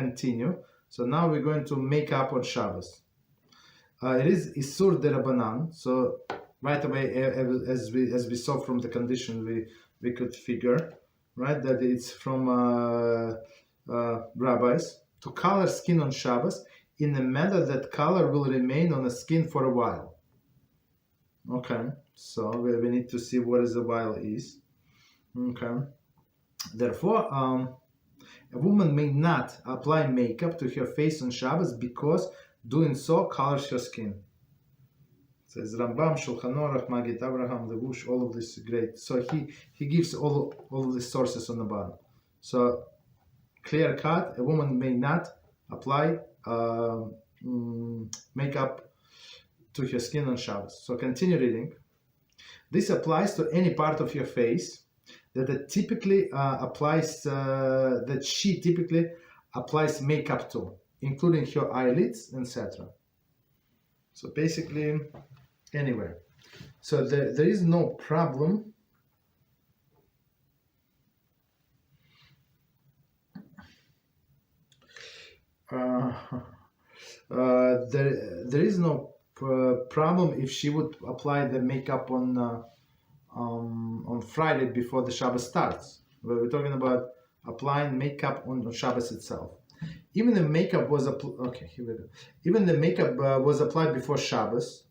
continue. So now we're going to make up on Shabbos. It is Isur de Rabbanan. So right away, as we saw from the condition, we could figure, right, that it's from rabbis to color skin on Shabbos in a manner that color will remain on the skin for a while. Okay, so we need to see what is the while is. Okay, therefore, a woman may not apply makeup to her face on Shabbos because doing so colors her skin. It says Rambam, Shulchan Aruch, Magid Abraham, Levush, all of this is great. So he gives all of the sources on the bottom. So clear cut, a woman may not apply makeup to her skin on Shabbos. So continue reading. This applies to any part of your face that she typically applies makeup to, including her eyelids, etc. So basically, anywhere. So there is no problem. There is no problem if she would apply the makeup on Friday before the Shabbos starts. We're talking about applying makeup on Shabbos itself. Even the makeup was Even the makeup was applied before Shabbos.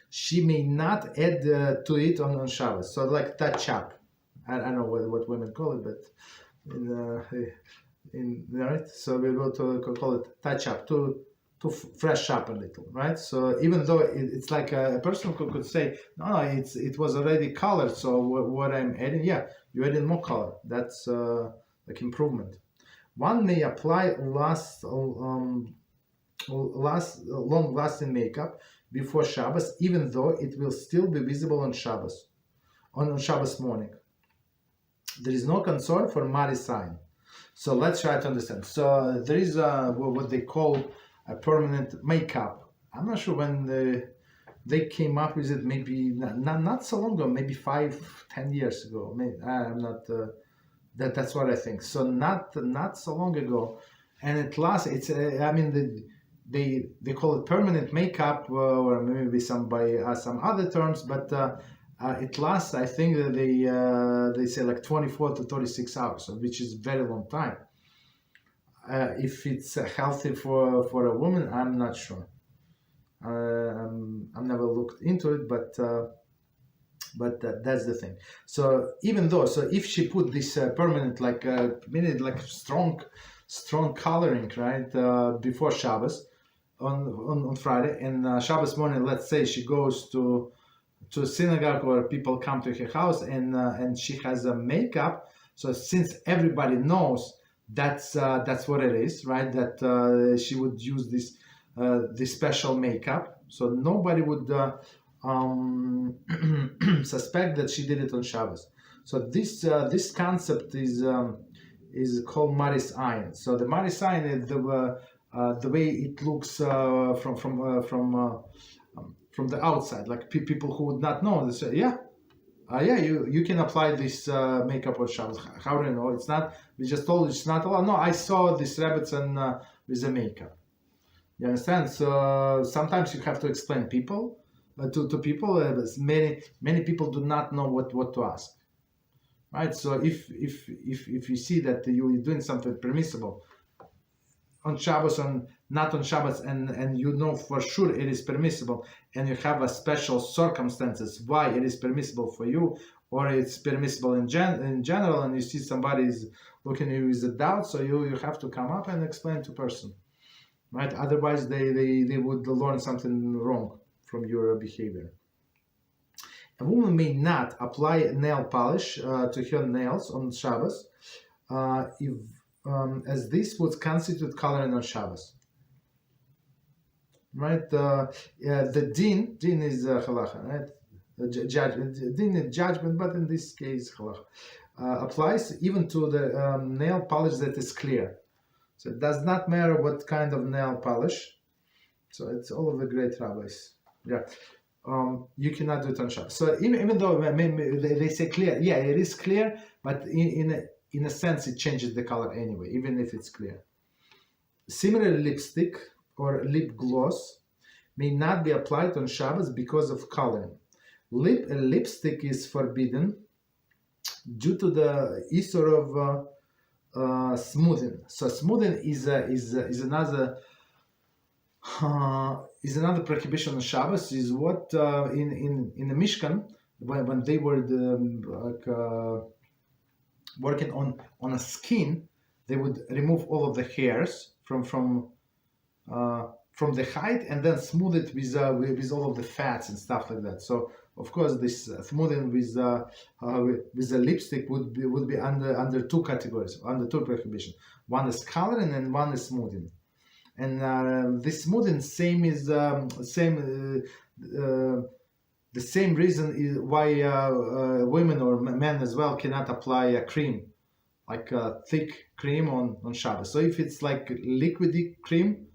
She may not add to it on Shabbos. So like touch up. I don't know what women call it, but right. So we will call it touch up to fresh up a little, right? So even though it's like a person could say, no, it was already colored. So what I'm adding, you added more color. That's like improvement. One may apply long-lasting makeup before Shabbos, even though it will still be visible on Shabbos, on Shabbos morning. There is no concern for Mari sign. So let's try to understand. So there is what they call a permanent makeup. I'm not sure when they came up with it. Maybe not so long ago. Maybe 5-10 years ago. Maybe, I'm not. That's what I think. So not so long ago, and it lasts. It's they call it permanent makeup, or maybe some by some other terms, but it lasts. I think that they say like 24 to 36 hours, which is very long time. If it's healthy for a woman, I'm not sure. I've never looked into it, but that's the thing. So even though, if she put this permanent, like strong coloring, right, before Shabbos on Friday, and Shabbos morning, let's say she goes to a synagogue or people come to her house, and she has a makeup. So since everybody knows that's what it is, right? That she would use this special makeup, so nobody would suspect that she did it on Shabbos. So this concept is called Maris Ayin. So the Maris Ayin is the way it looks from the outside, like people who would not know. They say, you can apply this makeup on Shabbos. How do you know? It's not. We just told you it's not allowed. No, I saw these rabbits with the makeup. You understand? So sometimes you have to explain people, but to people, many people do not know what to ask. Right? So if you see that you're doing something permissible on Shabbos, not on Shabbos, and you know for sure it is permissible, and you have a special circumstances why it is permissible for you, or it's permissible in general, and you see somebody is looking at you with a doubt, so you have to come up and explain to person, right? Otherwise, they would learn something wrong from your behavior. A woman may not apply nail polish to her nails on Shabbos, as this would constitute coloring on Shabbos. Right? The din is halacha, right? Din is judgment, but in this case, halacha applies even to the nail polish that is clear. So it does not matter what kind of nail polish. So it's all of the great rabbis. You cannot do it on Shabbos. So even though they say clear, it is clear, but in a sense it changes the color anyway, even if it's clear. Similar lipstick or lip gloss may not be applied on Shabbos because of coloring. Lipstick is forbidden due to the issue of smoothing. So smoothing is another prohibition on Shabbos. Is what in the Mishkan when they were working on a skin, they would remove all of the hairs from the hide and then smooth it with all of the fats and stuff like that. So of course this smoothing with the lipstick would be under two categories, under two prohibition. One is coloring and one is smoothing. And this smoothing the same reason is why women or men as well cannot apply a cream, like a thick cream on Shabbos. So if it's like liquidy cream,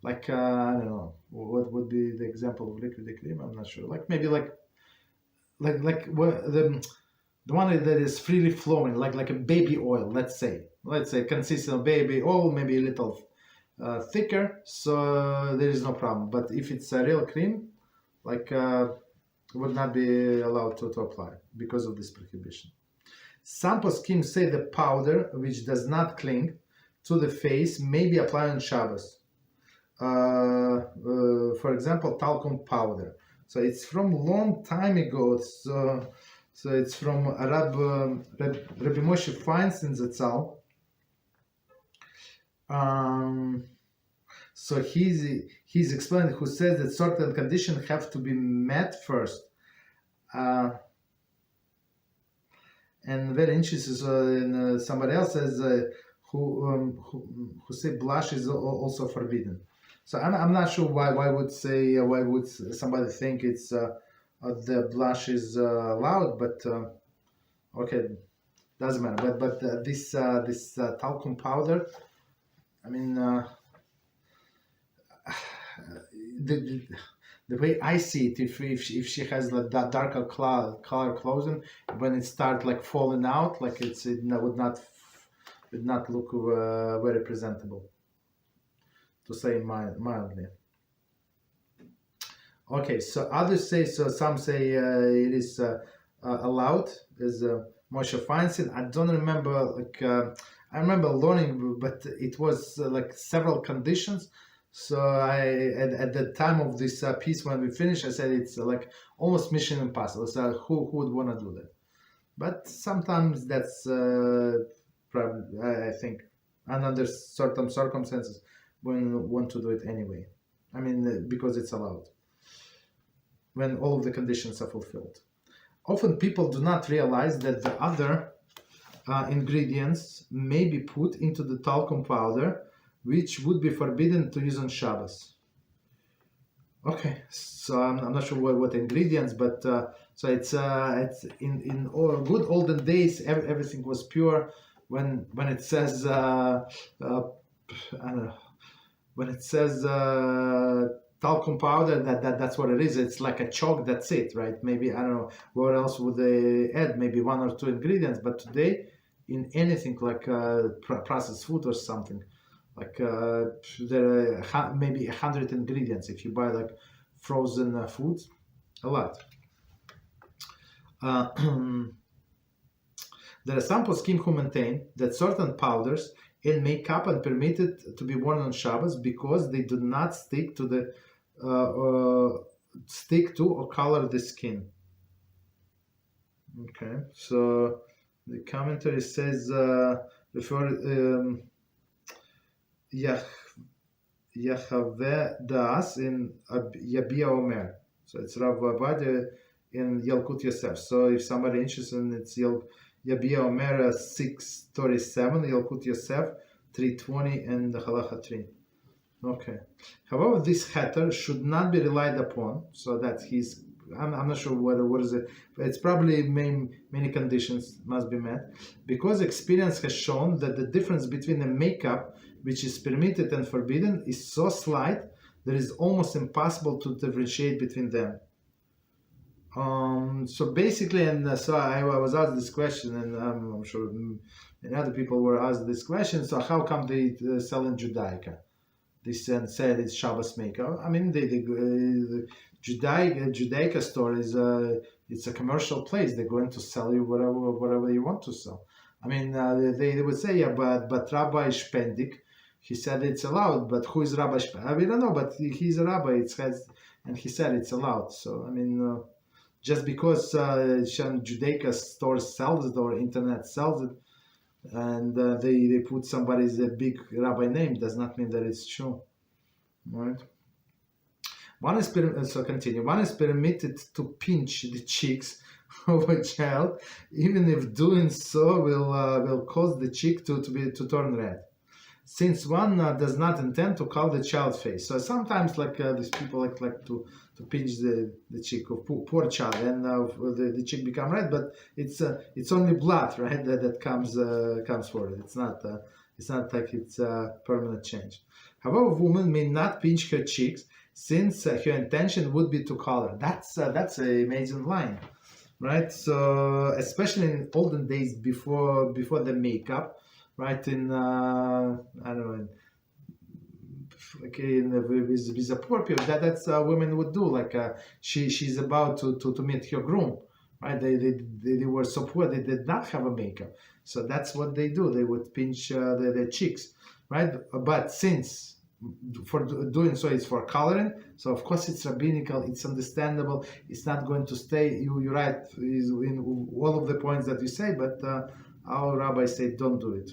like I don't know what would be the example of liquidy cream. I'm not sure. Like maybe like the one that is freely flowing, like a baby oil. Let's say consists of baby oil, maybe a little thicker. So there is no problem. But if it's a real cream, like would not be allowed to apply because of this prohibition. Some poskim say the powder which does not cling to the face may be applied on Shabbos. For example, talcum powder. So it's from long time ago. So it's from Rabbi Moshe Feinstein Zatzal. So he's explaining, who says that certain conditions have to be met first. And very interesting, somebody else says who say blush is also forbidden. So I'm not sure why would somebody think it's the blush is allowed, but okay, doesn't matter. But this talcum powder, I mean, the way I see it, if she has like that darker color clothing, when it starts like falling out, like it would not look very presentable, to say mildly. Okay, so others say, so some say it is allowed, as Moshe Feinstein. I don't remember, I remember learning, but it was like several conditions. So at the time of this piece, when we finished, I said it's like almost mission impossible. So who would want to do that? But sometimes that's probably, I think, and under certain circumstances, when want to do it anyway. I mean, because it's allowed, when all of the conditions are fulfilled. Often people do not realize that the other ingredients may be put into the talcum powder, which would be forbidden to use on Shabbos. Okay, so I'm not sure what ingredients, but so it's in good olden days, everything was pure. When it says I don't know, when it says talcum powder, that's what it is. It's like a chalk. That's it, right? Maybe I don't know what else would they add. Maybe one or two ingredients. But today, in anything like processed food or something, like there are maybe 100 ingredients if you buy like frozen foods, a lot. There are some poskim who maintain that certain powders and makeup are permitted to be worn on Shabbos because they do not stick to or color the skin. Okay, so the commentary says Yahweh Das in Yabia Omer. So it's Rav Avadia in Yalkut Yosef. So if somebody interested in it's Yabia Omer 637, Yalkut Yosef 320, and the Halacha 3. Okay. However, this heter should not be relied upon. So that I'm not sure what is it. But it's probably many conditions must be met, because experience has shown that the difference between a makeup which is permitted and forbidden is so slight that it is almost impossible to differentiate between them. So basically, and so I was asked this question, and I'm sure many other people were asked this question. So how come they sell in Judaica? this and said it's Shabbos makeup. I mean, the Judaica store is it's a commercial place. They're going to sell you whatever you want to sell. I mean, they would say, yeah, but Rabbi Spendik, he said it's allowed. But who is Rabbi Spendik? We don't know, but he's a rabbi. And he said it's allowed. So I mean, just because Judaica store sells it or internet sells it, and they put somebody's big rabbi name, does not mean that it's true, right? One is permitted to pinch the cheeks of a child, even if doing so will cause the cheek to turn red, since one does not intend to call the child face. So sometimes these people like to pinch the cheek of poor child, and the cheek become red, but it's only blood, right? That comes forward. It's not like it's a permanent change. However, a woman may not pinch her cheeks, since her intention would be to call her. That's an amazing line, right? So especially in olden days before the makeup, right? In I don't know, with a poor people, that's women would do. Like she's about to meet her groom, right? They were so poor they did not have a makeup, so that's what they do. They would pinch their cheeks, right? But since for doing so it's for coloring, so of course it's rabbinical, it's understandable, it's not going to stay. You're right in all of the points that you say, but our rabbis say don't do it.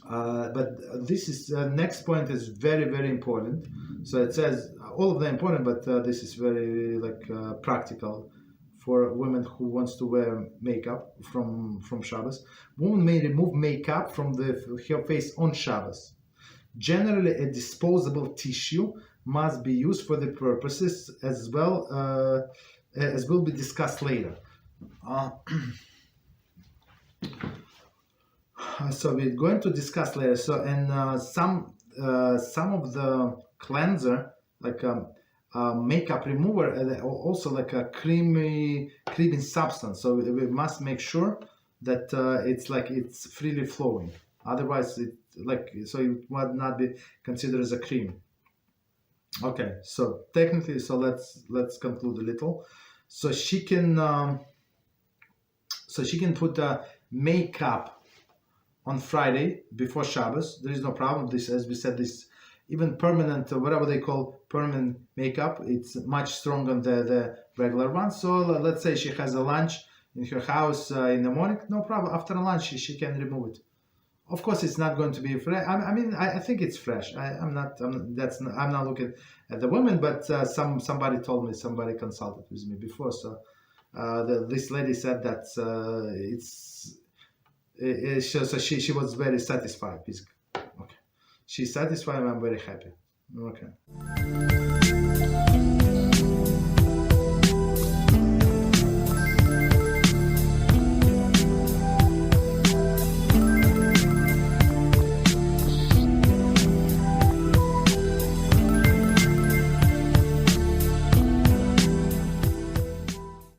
But this is next point is very, very important. So it says all of them important, but this is very practical for women who wants to wear makeup from Shabbos. Women may remove makeup from her face on Shabbos. Generally, a disposable tissue must be used for the purposes, as well as will be discussed later. So we're going to discuss later. So and some of the cleanser, like makeup remover, also like a creamy substance. So we must make sure that it's freely flowing. Otherwise, it would not be considered as a cream. Okay, so technically, so let's conclude a little. So she can put makeup on Friday before Shabbos. There is no problem. This, as we said, this even permanent, whatever they call permanent makeup, it's much stronger than the regular one. So let's say she has a lunch in her house in the morning. No problem. After lunch, she can remove it. Of course, it's not going to be fresh. I think it's fresh. I'm not looking at the women, but somebody told me, somebody consulted with me before. So this lady said that so she was very satisfied. Okay, she's satisfied, and I'm very happy. Okay.